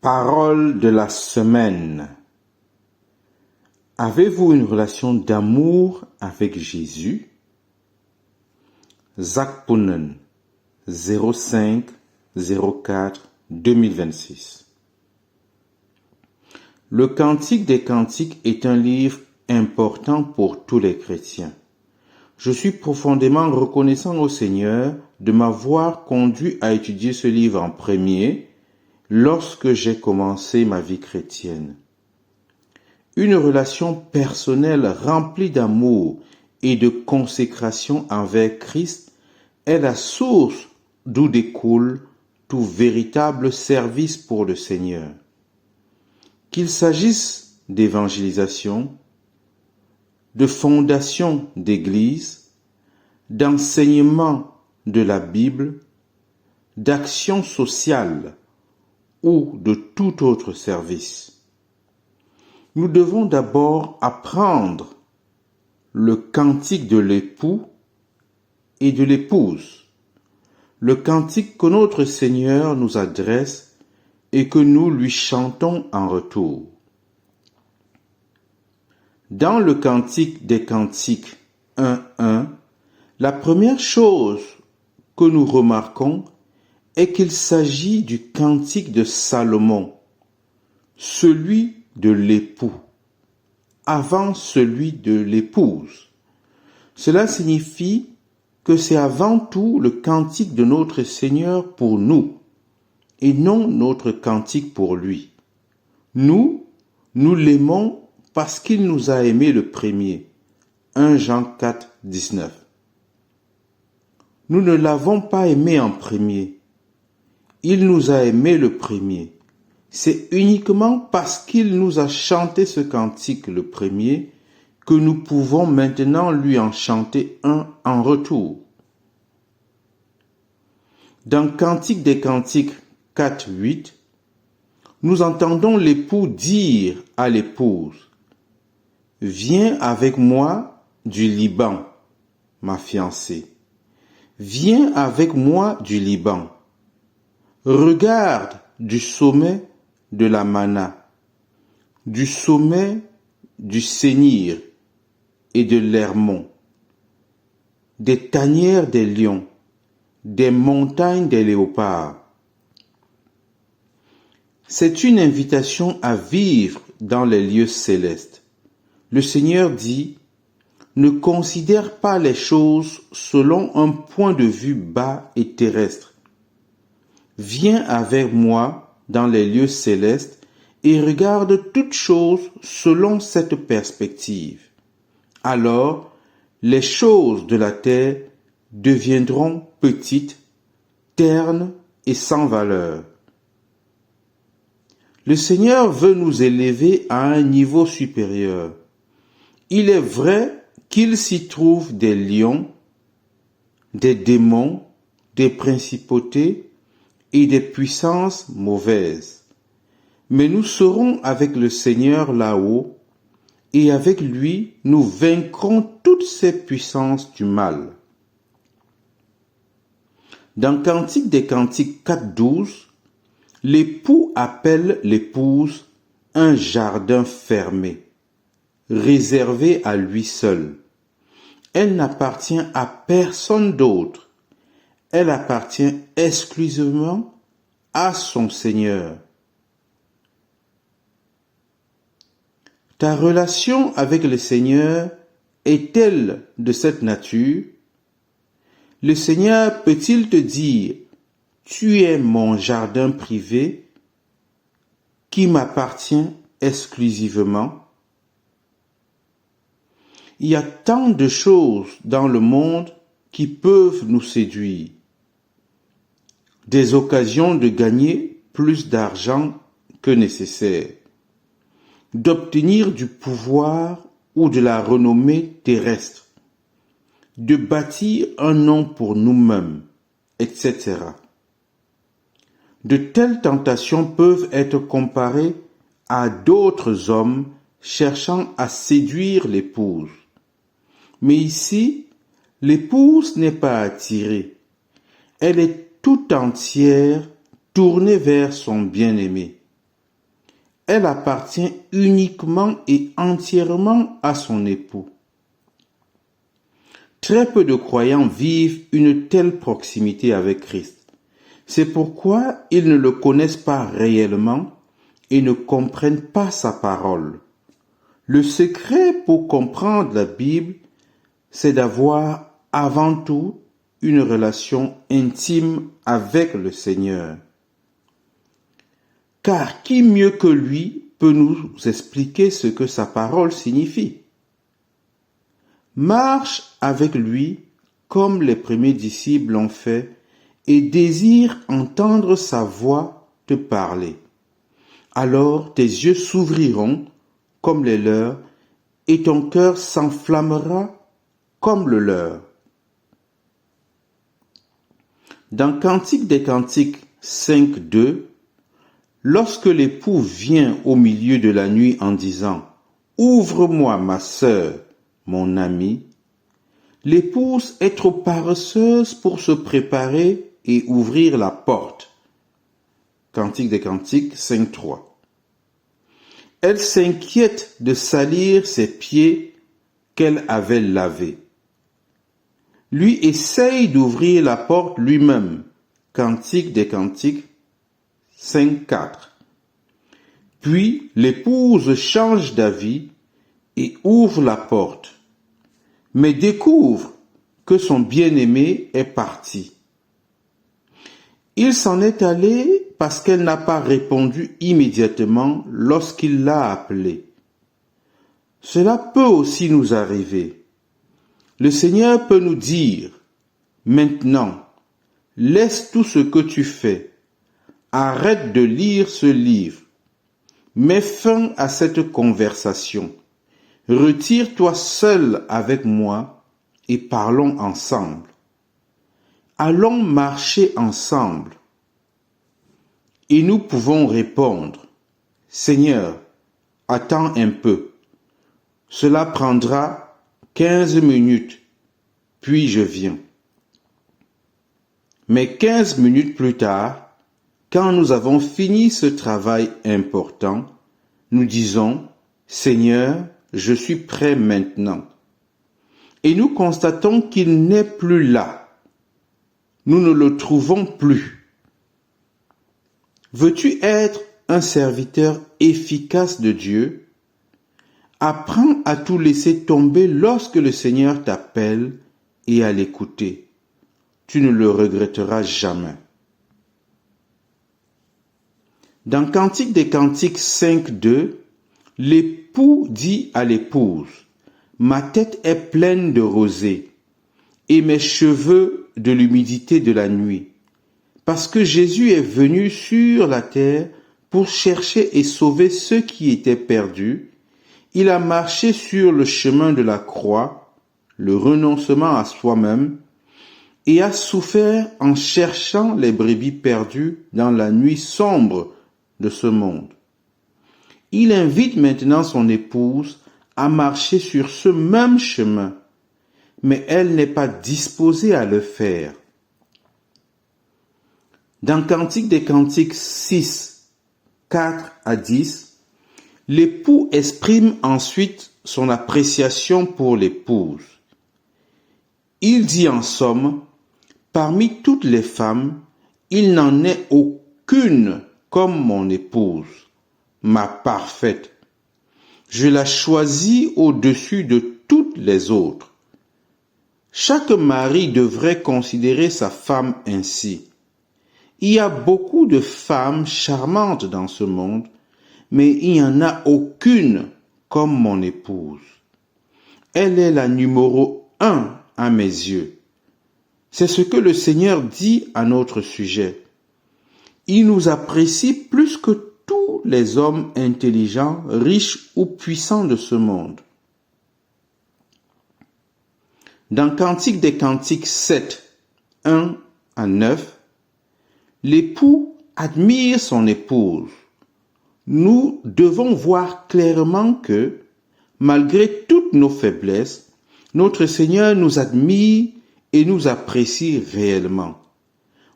Parole de la semaine. Avez-vous une relation d'amour avec Jésus? Zakpunen 05-04-2026. Le Cantique des Cantiques est un livre important pour tous les chrétiens. Je suis profondément reconnaissant au Seigneur de m'avoir conduit à étudier ce livre en premier lorsque j'ai commencé ma vie chrétienne. Une relation personnelle remplie d'amour et de consécration envers Christ est la source d'où découle tout véritable service pour le Seigneur. Qu'il s'agisse d'évangélisation, de fondation d'église, d'enseignement de la Bible, d'action sociale ou de tout autre service. Nous devons d'abord apprendre le cantique de l'époux et de l'épouse, le cantique que notre Seigneur nous adresse et que nous lui chantons en retour. Dans le Cantique des Cantiques 1.1, la première chose que nous remarquons est qu'il s'agit du Cantique de Salomon, celui de l'époux, avant celui de l'épouse. Cela signifie que c'est avant tout le cantique de notre Seigneur pour nous, et non notre cantique pour lui. Nous l'aimons parce qu'il nous a aimés le premier. 1 Jean 4, 19. Nous ne l'avons pas aimé en premier. Il nous a aimés le premier. C'est uniquement parce qu'il nous a chanté ce cantique le premier que nous pouvons maintenant lui en chanter un en retour. Dans Cantique des Cantiques 4.8, nous entendons l'époux dire à l'épouse: « Viens avec moi du Liban, ma fiancée. Viens avec moi du Liban. Regarde du sommet de la Mana, du sommet du Sénir et de l'Hermon, des tanières des lions, des montagnes des léopards. » C'est une invitation à vivre dans les lieux célestes. Le Seigneur dit: « Ne considère pas les choses selon un point de vue bas et terrestre. Viens avec moi dans les lieux célestes et regarde toutes choses selon cette perspective. Alors, les choses de la terre deviendront petites, ternes et sans valeur. » Le Seigneur veut nous élever à un niveau supérieur. Il est vrai qu'il s'y trouve des lions, des démons, des principautés et des puissances mauvaises. Mais nous serons avec le Seigneur là-haut, et avec lui nous vaincrons toutes ces puissances du mal. Dans Cantique des Cantiques 4.12, l'époux appelle l'épouse un jardin fermé, réservé à lui seul. Elle n'appartient à personne d'autre. Elle appartient exclusivement à son Seigneur. Ta relation avec le Seigneur est-elle de cette nature? Le Seigneur peut-il te dire: « Tu es mon jardin privé qui m'appartient exclusivement » ? Il y a tant de choses dans le monde qui peuvent nous séduire. Des occasions de gagner plus d'argent que nécessaire, d'obtenir du pouvoir ou de la renommée terrestre, de bâtir un nom pour nous-mêmes, etc. De telles tentations peuvent être comparées à d'autres hommes cherchant à séduire l'épouse. Mais ici, l'épouse n'est pas attirée. Elle est tout entière tournée vers son bien-aimé. elle appartient uniquement et entièrement à son époux. Très peu de croyants vivent une telle proximité avec Christ. C'est pourquoi ils ne le connaissent pas réellement et ne comprennent pas sa parole. Le secret pour comprendre la Bible, c'est d'avoir avant tout une relation intime avec le Seigneur. Car qui mieux que lui peut nous expliquer ce que sa parole signifie? Marche avec lui comme les premiers disciples l'ont fait et désire entendre sa voix te parler. Alors tes yeux s'ouvriront comme les leurs et ton cœur s'enflammera comme le leur. Dans Cantique des Cantiques 5.2, lorsque l'époux vient au milieu de la nuit en disant « Ouvre-moi ma sœur, mon ami », l'épouse est trop paresseuse pour se préparer et ouvrir la porte. Cantique des Cantiques 5.3. Elle s'inquiète de salir ses pieds qu'elle avait lavés. Lui essaye d'ouvrir la porte lui-même. Cantique des Cantiques 5.4. Puis l'épouse change d'avis et ouvre la porte, mais découvre que son bien-aimé est parti. Il s'en est allé parce qu'elle n'a pas répondu immédiatement lorsqu'il l'a appelée. Cela peut aussi nous arriver. Le Seigneur peut nous dire, maintenant, laisse tout ce que tu fais, arrête de lire ce livre, mets fin à cette conversation, retire-toi seul avec moi et parlons ensemble. Allons marcher ensemble. Et nous pouvons répondre, Seigneur, attends un peu. Cela prendra 15 minutes, puis je viens. Mais 15 minutes plus tard, quand nous avons fini ce travail important, nous disons, Seigneur, je suis prêt maintenant. Et nous constatons qu'il n'est plus là. Nous ne le trouvons plus. Veux-tu être un serviteur efficace de Dieu? Apprends à tout laisser tomber lorsque le Seigneur t'appelle et à l'écouter. Tu ne le regretteras jamais. Dans Cantique des Cantiques 5.2, l'époux dit à l'épouse, « Ma tête est pleine de rosée et mes cheveux de l'humidité de la nuit, parce que Jésus est venu sur la terre pour chercher et sauver ceux qui étaient perdus. Il a marché sur le chemin de la croix, le renoncement à soi-même, et a souffert en cherchant les brebis perdues dans la nuit sombre de ce monde. Il invite maintenant son épouse à marcher sur ce même chemin, mais elle n'est pas disposée à le faire. Dans Cantique des Cantiques 6, 4 à 10, l'époux exprime ensuite son appréciation pour l'épouse. Il dit en somme, « Parmi toutes les femmes, il n'en est aucune comme mon épouse, ma parfaite. Je la choisis au-dessus de toutes les autres. » Chaque mari devrait considérer sa femme ainsi. Il y a beaucoup de femmes charmantes dans ce monde, mais il n'y en a aucune comme mon épouse. Elle est la numéro 1 à mes yeux. C'est ce que le Seigneur dit à notre sujet. Il nous apprécie plus que tous les hommes intelligents, riches ou puissants de ce monde. Dans Cantique des Cantiques 7, 1 à 9, l'époux admire son épouse. Nous devons voir clairement que, malgré toutes nos faiblesses, notre Seigneur nous admire et nous apprécie réellement.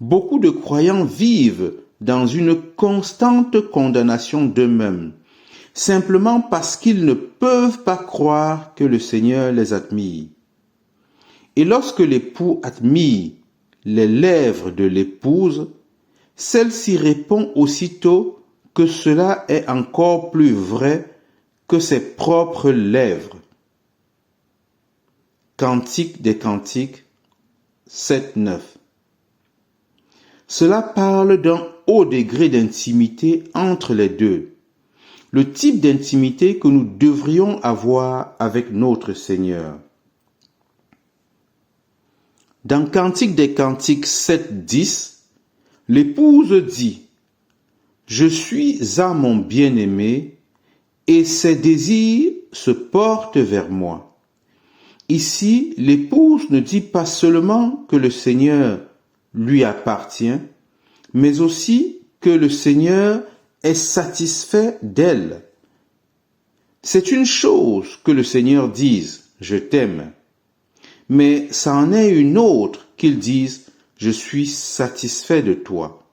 Beaucoup de croyants vivent dans une constante condamnation d'eux-mêmes, simplement parce qu'ils ne peuvent pas croire que le Seigneur les admire. Et lorsque l'époux admire les lèvres de l'épouse, celle-ci répond aussitôt que cela est encore plus vrai que ses propres lèvres. Cantique des Cantiques 7-9. Cela parle d'un haut degré d'intimité entre les deux, le type d'intimité que nous devrions avoir avec notre Seigneur. Dans Cantique des Cantiques 7-10, l'épouse dit « Je suis à mon bien-aimé et ses désirs se portent vers moi. » Ici, l'épouse ne dit pas seulement que le Seigneur lui appartient, mais aussi que le Seigneur est satisfait d'elle. C'est une chose que le Seigneur dise « Je t'aime », mais ça en est une autre qu'il dise « Je suis satisfait de toi ».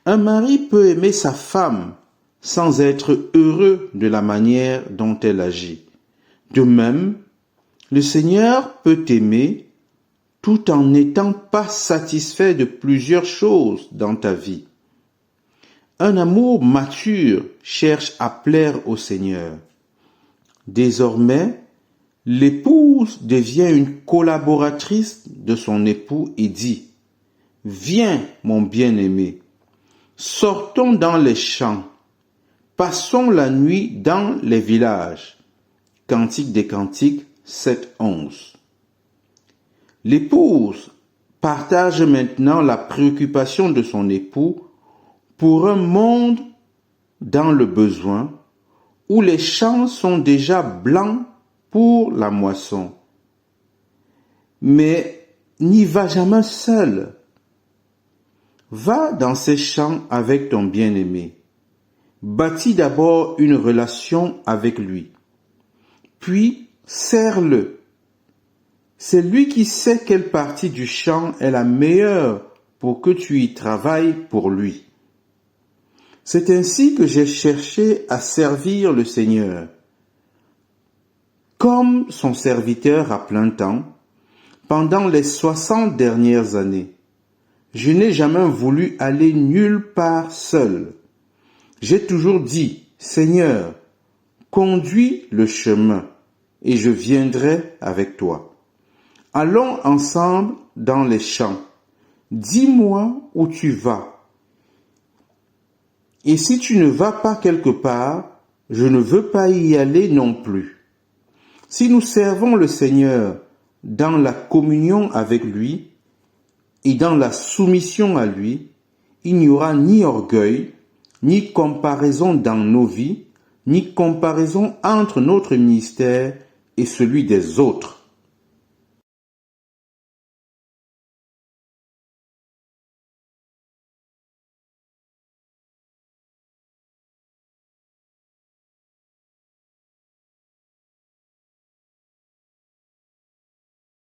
Un mari peut aimer sa femme sans être heureux de la manière dont elle agit. De même, le Seigneur peut t'aimer tout en n'étant pas satisfait de plusieurs choses dans ta vie. Un amour mature cherche à plaire au Seigneur. Désormais, l'épouse devient une collaboratrice de son époux et dit « Viens, mon bien-aimé, sortons dans les champs, passons la nuit dans les villages. » Cantique des Cantiques 7-11. L'épouse partage maintenant la préoccupation de son époux pour un monde dans le besoin où les champs sont déjà blancs pour la moisson. Mais n'y va jamais seul. Va dans ces champs avec ton bien-aimé. Bâtis d'abord une relation avec lui. Puis, serre-le. C'est lui qui sait quelle partie du champ est la meilleure pour que tu y travailles pour lui. C'est ainsi que j'ai cherché à servir le Seigneur. Comme son serviteur à plein temps, pendant les 60 dernières années, je n'ai jamais voulu aller nulle part seul. J'ai toujours dit, Seigneur, conduis le chemin et je viendrai avec toi. Allons ensemble dans les champs. Dis-moi où tu vas. Et si tu ne vas pas quelque part, je ne veux pas y aller non plus. Si nous servons le Seigneur dans la communion avec lui et dans la soumission à lui, il n'y aura ni orgueil, ni comparaison dans nos vies, ni comparaison entre notre ministère et celui des autres.